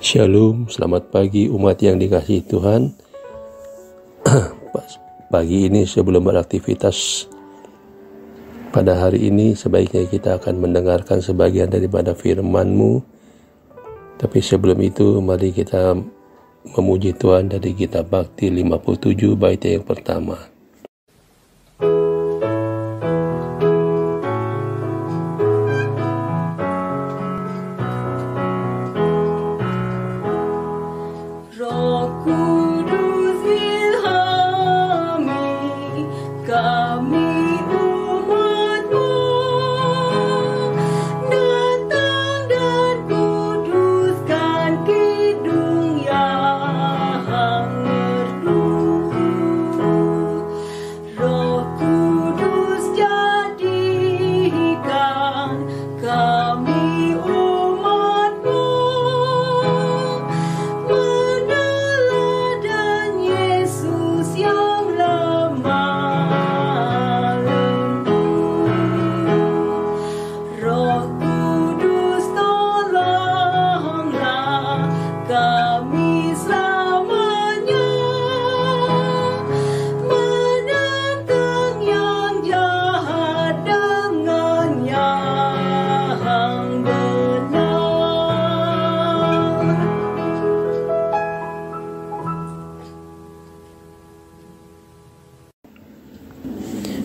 Shalom, selamat pagi umat yang dikasihi Tuhan. Pagi ini sebelum beraktivitas pada hari ini, sebaiknya kita akan mendengarkan sebagian daripada firman-Mu. Tapi sebelum itu, mari kita memuji Tuhan dari kitab Bakti 57 bait yang pertama.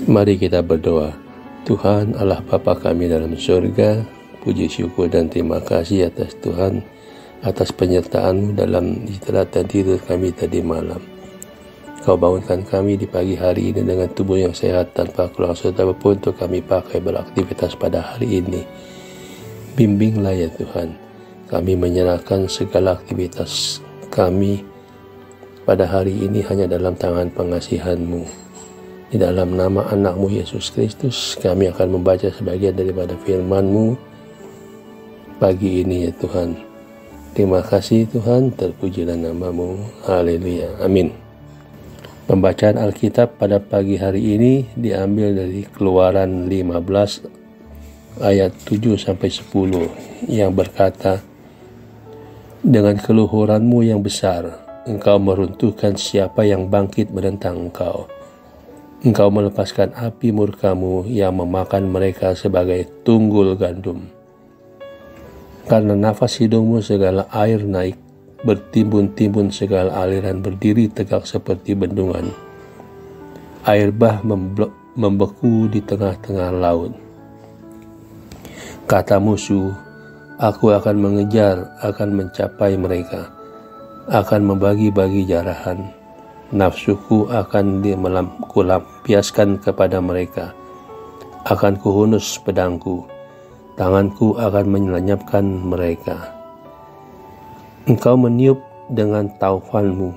Mari kita berdoa. Tuhan Allah Bapa kami dalam surga, puji syukur dan terima kasih atas Tuhan, atas penyertaan-Mu dalam istirahat dan tidur kami tadi malam. Kau bangunkan kami di pagi hari ini dengan tubuh yang sehat tanpa kurang serta apapun untuk kami pakai beraktivitas pada hari ini. Bimbinglah ya Tuhan, kami menyerahkan segala aktivitas kami pada hari ini hanya dalam tangan pengasihan-Mu. Di dalam nama anak-Mu Yesus Kristus, kami akan membaca sebagian daripada firman-Mu pagi ini ya Tuhan. Terima kasih Tuhan, terpujilah nama-Mu. Haleluya. Amin. Pembacaan Alkitab pada pagi hari ini diambil dari Keluaran 15 ayat 7-10 yang berkata, "Dengan keluhuran-Mu yang besar, Engkau meruntuhkan siapa yang bangkit menentang Engkau. Engkau melepaskan api murka-Mu yang memakan mereka sebagai tunggul gandum. Karena nafas hidung-Mu segala air naik, bertimbun-timbun segala aliran berdiri tegak seperti bendungan. Air bah membeku di tengah-tengah laut. Kata musuh, aku akan mengejar, akan mencapai mereka, akan membagi-bagi jarahan. Nafsuku akan kulampiaskan kepada mereka, akan kuhunus pedangku, tanganku akan melenyapkan mereka. Engkau meniup dengan taufan-Mu,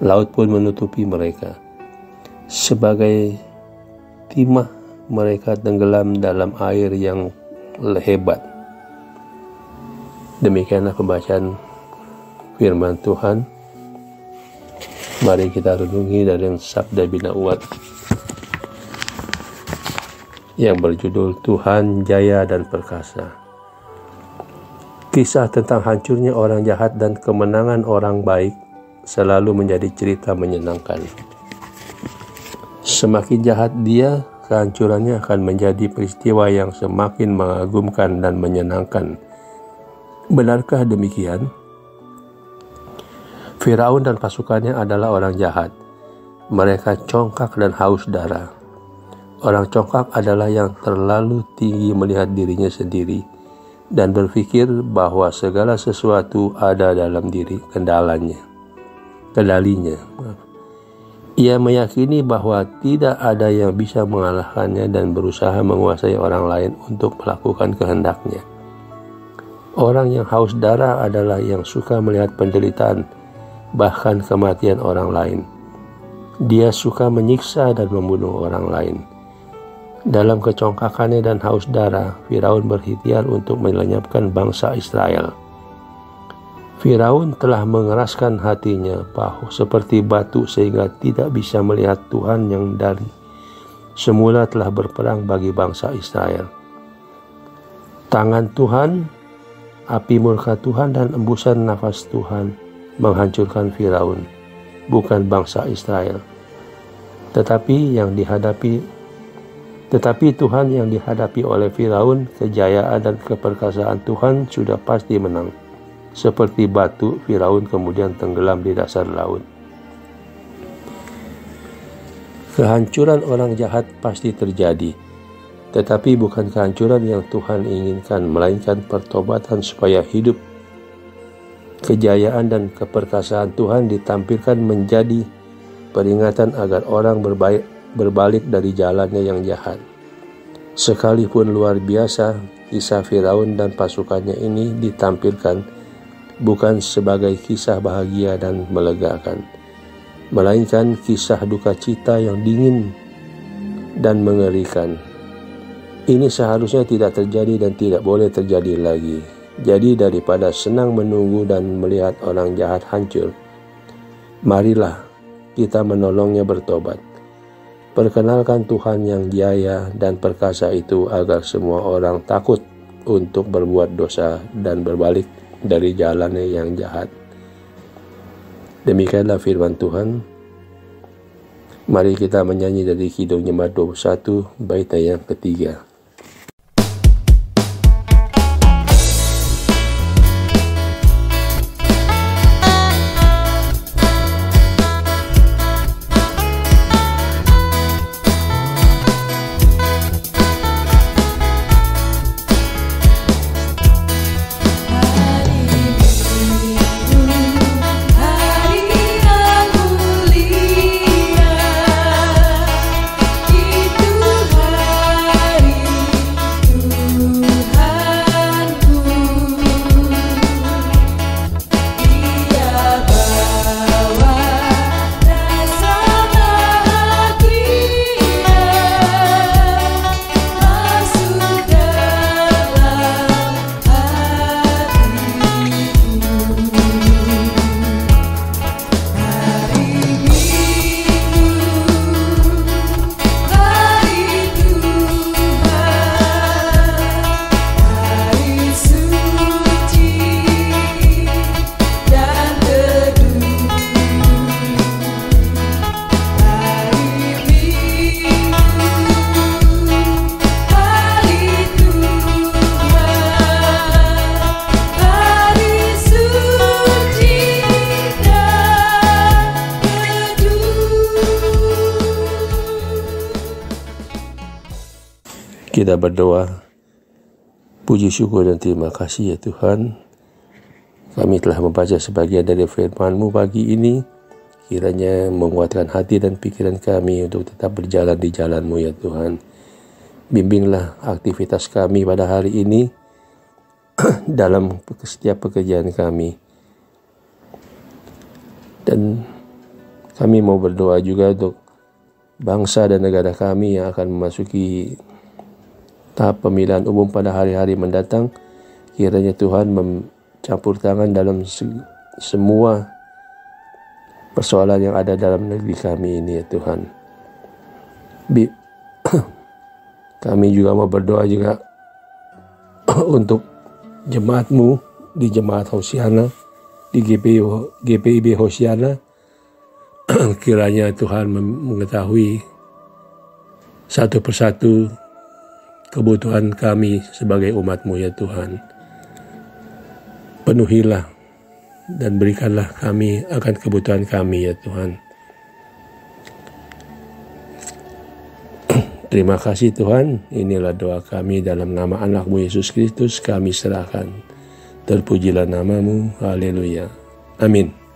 laut pun menutupi mereka. Sebagai timah mereka tenggelam dalam air yang hebat." Demikianlah pembacaan firman Tuhan. Mari kita renungi dari Sabda Bina Uat yang berjudul Tuhan Jaya dan Perkasa. Kisah tentang hancurnya orang jahat dan kemenangan orang baik selalu menjadi cerita menyenangkan. Semakin jahat dia, kehancurannya akan menjadi peristiwa yang semakin mengagumkan dan menyenangkan. Benarkah demikian? Firaun dan pasukannya adalah orang jahat. Mereka congkak dan haus darah. Orang congkak adalah yang terlalu tinggi melihat dirinya sendiri dan berpikir bahwa segala sesuatu ada dalam diri kendalinya. Ia meyakini bahwa tidak ada yang bisa mengalahkannya dan berusaha menguasai orang lain untuk melakukan kehendaknya. Orang yang haus darah adalah yang suka melihat penderitaan, bahkan kematian orang lain. Dia suka menyiksa dan membunuh orang lain. Dalam kecongkakannya dan haus darah, Firaun berikhtiar untuk melenyapkan bangsa Israel. Firaun telah mengeraskan hatinya seperti batu sehingga tidak bisa melihat Tuhan yang dari semula telah berperang bagi bangsa Israel. Tangan Tuhan api murka Tuhan dan embusan nafas Tuhan menghancurkan Firaun, bukan bangsa Israel. Tetapi Tuhan yang dihadapi oleh Firaun, kejayaan dan keperkasaan Tuhan sudah pasti menang. Seperti batu, Firaun kemudian tenggelam di dasar laut. Kehancuran orang jahat pasti terjadi, tetapi bukan kehancuran yang Tuhan inginkan, melainkan pertobatan supaya hidup. Kejayaan dan keperkasaan Tuhan ditampilkan menjadi peringatan agar orang berbalik dari jalannya yang jahat. Sekalipun luar biasa, kisah Firaun dan pasukannya ini ditampilkan bukan sebagai kisah bahagia dan melegakan, melainkan kisah duka cita yang dingin dan mengerikan. Ini seharusnya tidak terjadi dan tidak boleh terjadi lagi. Jadi daripada senang menunggu dan melihat orang jahat hancur, marilah kita menolongnya bertobat. Perkenalkan Tuhan yang jaya dan perkasa itu agar semua orang takut untuk berbuat dosa dan berbalik dari jalannya yang jahat. Demikianlah firman Tuhan. Mari kita menyanyi dari Kidung Jemaat 21 baitnya yang ketiga. Kita berdoa. Puji syukur dan terima kasih ya Tuhan. Kami telah membaca sebagian dari firman-Mu pagi ini. Kiranya menguatkan hati dan pikiran kami untuk tetap berjalan di jalan-Mu ya Tuhan. Bimbinglah aktivitas kami pada hari ini dalam setiap pekerjaan kami. Dan kami mau berdoa juga untuk bangsa dan negara kami yang akan memasuki tahap pemilihan umum pada hari-hari mendatang. Kiranya Tuhan mencampur tangan dalam semua persoalan yang ada dalam negeri kami ini ya Tuhan. Kami juga mau berdoa juga untuk jemaat-Mu di Jemaat Hosiana, di GPIB Hosiana. Kiranya Tuhan mengetahui satu persatu kebutuhan kami sebagai umat-Mu ya Tuhan. Penuhilah dan berikanlah kami akan kebutuhan kami ya Tuhan. Terima kasih Tuhan. Inilah doa kami dalam nama anak-Mu Yesus Kristus kami serahkan. Terpujilah nama-Mu. Haleluya. Amin.